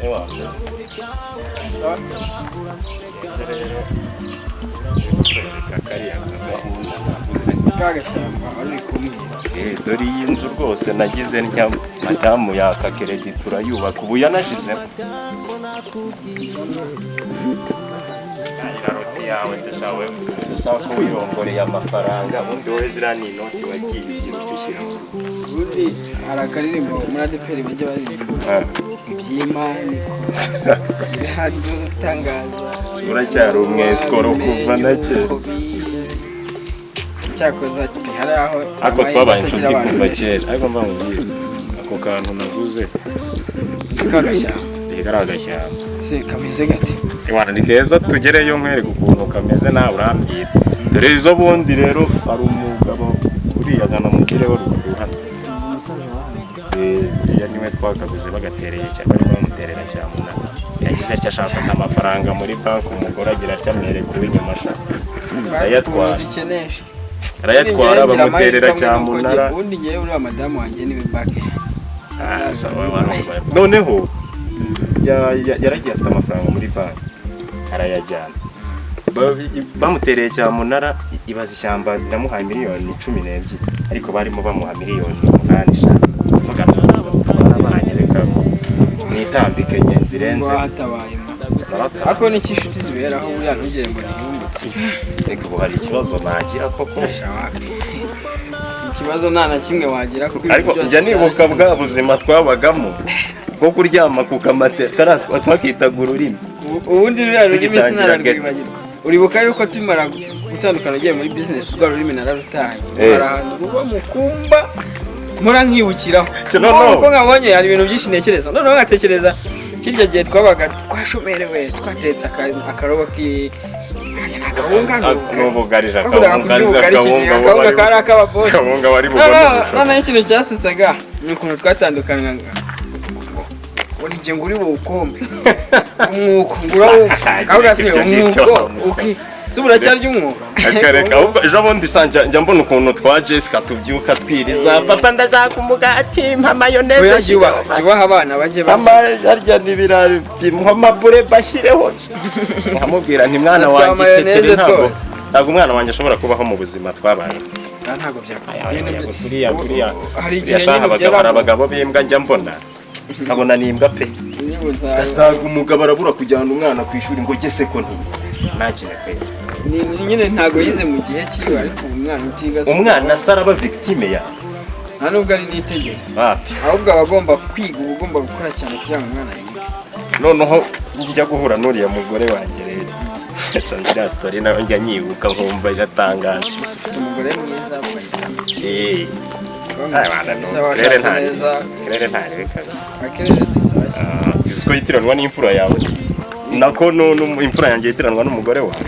ewa sawa kariya gahunda naguze kagashyamba ari kumwe dore iyi nzu rwose nagize ntya madamu yaka keredi turayubaka ubu yanashize iraroti yawe se shawe ushaka uyongoreye amafaranga ubundi wowe ziriya ni inoti wagiye ushyira ubundi hari akaririmbo muri adeperi bajya baririmba iby'Imana hadutangaza uracyari umwesikoro kuva na kera cyakoza hari aho ako twabaye inshuti kuva kera ariko mva mubwiza ako kantu naguze kagashyamba agashyamba se kameze gate iwana ni keza tugereyo nkwereka ukuntu kameze nawe urambwira dore izo bundi rero hari umugabo uriya nkana mugireho ruguru hano iya niwe twakaguze bagatereye cyane bari bamuterera cyamuna yagize icyo ashaka amafaranga muri banki umugore agira ati amwereka uw'inyuma ashaka arayatwara bamuterera cyamunara ubundi ngewe uriya madamu wanjye niwe bake noneho yaragiye afite amafaranga muri banki arayajyana bamutereye cyamunara ibaza ishyamba namuhaye miliyoni 12 ariko barimo bamuha miliyoni 8 vuga abanyereka nitambike nzirenze ako ni kishuti ziberaho buriya ntugire ngo ntiyungutse reka ubu hari ikibazo nagira koko ikibazo nta na kimwe wagira kuko ariko njya nibuka bwa buzima twabagamo bwo kuryama ku kamatera twakitaga ururimi ubundi ruriya rurimi sinararwibagirwa uribuka yuko tumara gutandukana ugiye muri business rwa rurimi nararutaye ahantu ruba mukumba mpora nkibukiraho kuko nkabonye hari ibintu byinshi ntekereza noneho ngatekereza kirya gihe twabaga twashomerewe twatetse akarobo akabunga n'ubugarije akabunga kari ak'ababosi noneho ikintu cyasutsaga ni ukuntu twatandukanaga uri nge nguri bukombe umwuko ngura se umwuko subura cyarya umwuko akareka ahubwo ejo bundi njya mbona ukuntu twa Jessica tubyuka twiriza papa ndashaka umugati mpa mayoneze yubaha abana bajye barya n'ibirari amabure bashyireho nkamubwira nti mwana wanjye teteri ntabwo umwana wanjye ashobora kubaho mu buzima twabaye ntabwo byakuriya hari igihe hari abagabo b'imbwa njya nkabona ni imbwa pe gasaga umugabo arabura kujyana umwana ku ishuri ngo gese ko ntize imagine pe nyine ntago yize mu gihe cyiwe ariko umwana utiga umwana saraba victime ya nta nubwo ari n'itegeko ahubwo abagomba kwiga ubugomba gukora cyane kugira ngo umwana yige noneho njya guhura n'uriya mugore wanjye rero iriya sitori nayo njya nyibuka nkumva iratangaje gusa ufite umugore mwiza ko yitiranwa n'imfura yawe nako imfura yanjye yitiranwa n'umugore wawe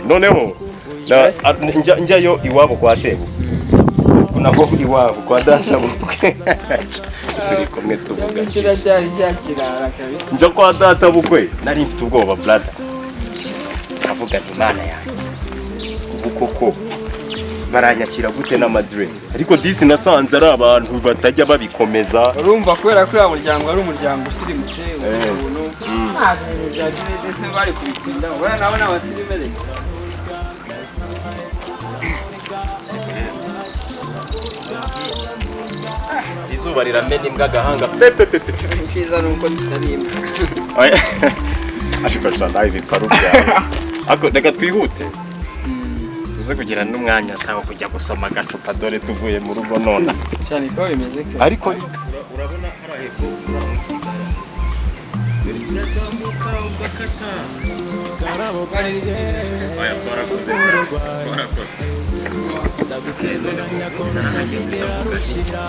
noneho njyayo iwabo kwa sebu nako iwabo kwa data bukwe turi kumwe tuvuga njya kwa data bukwe nari mfite ubwoba brother avuga imana yanjye ubu koko baranyakira gute na Madrid ariko disi nasanze ari abantu batajya babikomeza urumva kubera ko muryango ari umuryango usirimutse uzibuntu ntabwo byadese bari kubikunda ubona nabo n'abasirimere izuba riramenibwa agahanga pepe cyiza nuko tutarimba ariko shana ibiparu byawe ako reka twihute tuze kugira n'umwanya cyangwa kujya gusoma agacupa dore tuvuye mu rugo none cyane ko bimeze ko ariko urabona karaheko urazamuka ugakata karabo karije oya twarakoze ndagusezeranya ko ntazigera rushira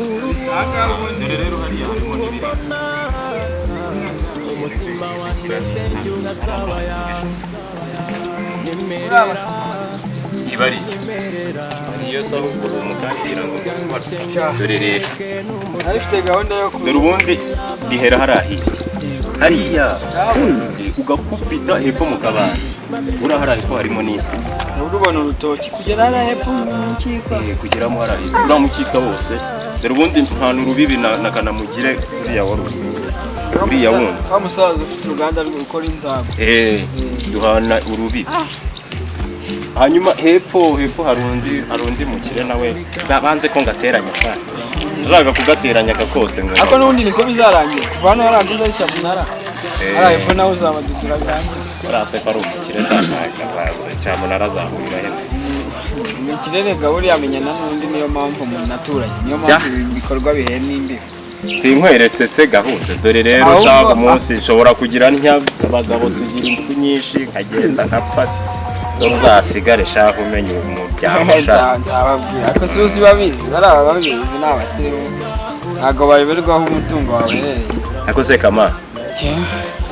ubisanga ubundi rero hariya harimo n'ibiri umutima wanjye shenge ugasaba ya ibari niyo saho ubwo mukandira ngo dore rero arifite gahunda yo dore ubundi bihera hariya ugakupita hepfo mu kabari urahara ariko harimo n'isi urubona urutoki kugera hariya hepfo mu mukika kugeramo hariya uriya mukika wose dore ubundi nta n'urubibi na kanamugire uriya wundi wa musaza ufite uruganda rukora inzago duhana urubibi hanyuma hepfo hari undi mukire nawe banze ko ngateranya kandi ushaka kugateranya kose ngo ako n'ubundi niko bizarangira kuva hano haraguza ari cyamunara hariya hepfo nawe uzabadudura birangira urase ko ari umukire kazaza cyamunara azahurira he umukire rega buriya amenyana n'undi niyo mpamvu umuntu aturanye niyo mpamvu ibikorwa bihera n'imbibi sinkweretse se gahunda dore rero ushaka umunsi nshobora kugira abagabo tugira impfu nyinshi nkagenda nkapfa uzasigare shaka umenye umuryango shaka nzababwira ko si uzi babizi baraba babizi n'abasiru ntabwo bayoberwaho umutungo wawe uherereye ako se kama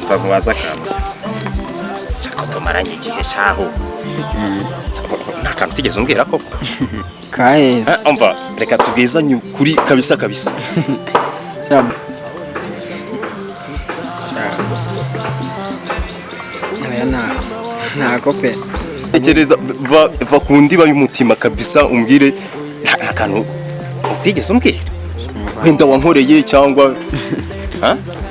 mva kubaza kama nshaka tumaranye igihe cyaho nta kantu utigeze umbwira koko kaheza umva reka tubwizanye ukuri kabisa ntako pe tekereza va ku ndiba y'umutima kabisa umbwire nta kantu utigeze umbwira wenda wankoreye cyangwa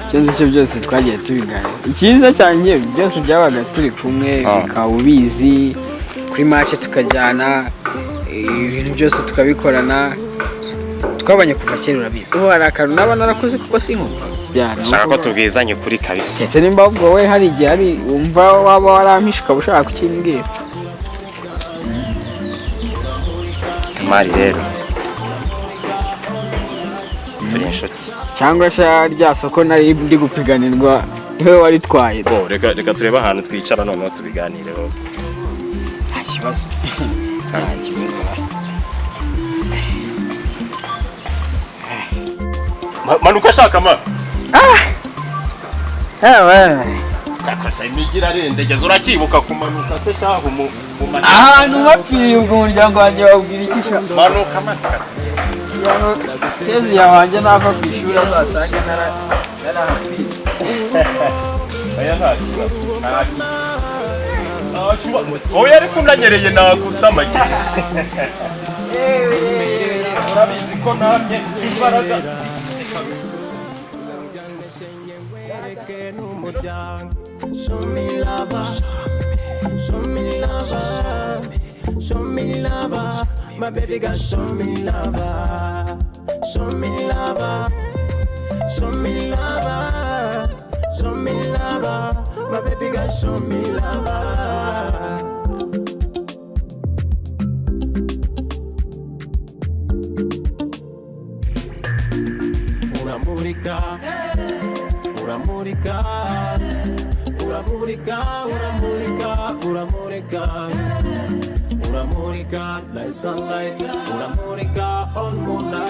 ikibazo cyo byose twagiye tubiganira icyiza cyanjye byose byabaga turi kumwe bikaba ubizi kuri match tukajyana ibintu byose tukabikorana twabanye kuva kera urabizi ubu hari akantu naba narakoze kuko sinkumva nshaka ko tubwizanye kuri kabisa ndetse nimba ubwo we hari igihe ari wumva waba warampishe ukaba ushaka kukimbwira kamari rero turi inshuti cyangwa se rya soko nari ndi gupiganirwa niwe waritwaye reka turebe ahantu twicara noneho tubiganireho nta kibazo manuka ashaka ma cyakora imigira arendegeza urakibuka kumanuka se cyangwa mu ahantu bapfiriye ubwo umuryango wanjye wabwira iki sha manuka mata kezi yawanjye nava ku ishuri azasanga narahapfiriye aya nta kibazo oya ariko unanyereye nagusamaye urabizi ko namye imbaraga Show me love, show me love, show me love, my baby got show me love, show me love, show me love, show me love, my baby got show me love. Uramurika like sunlight, uramurika on moonlight.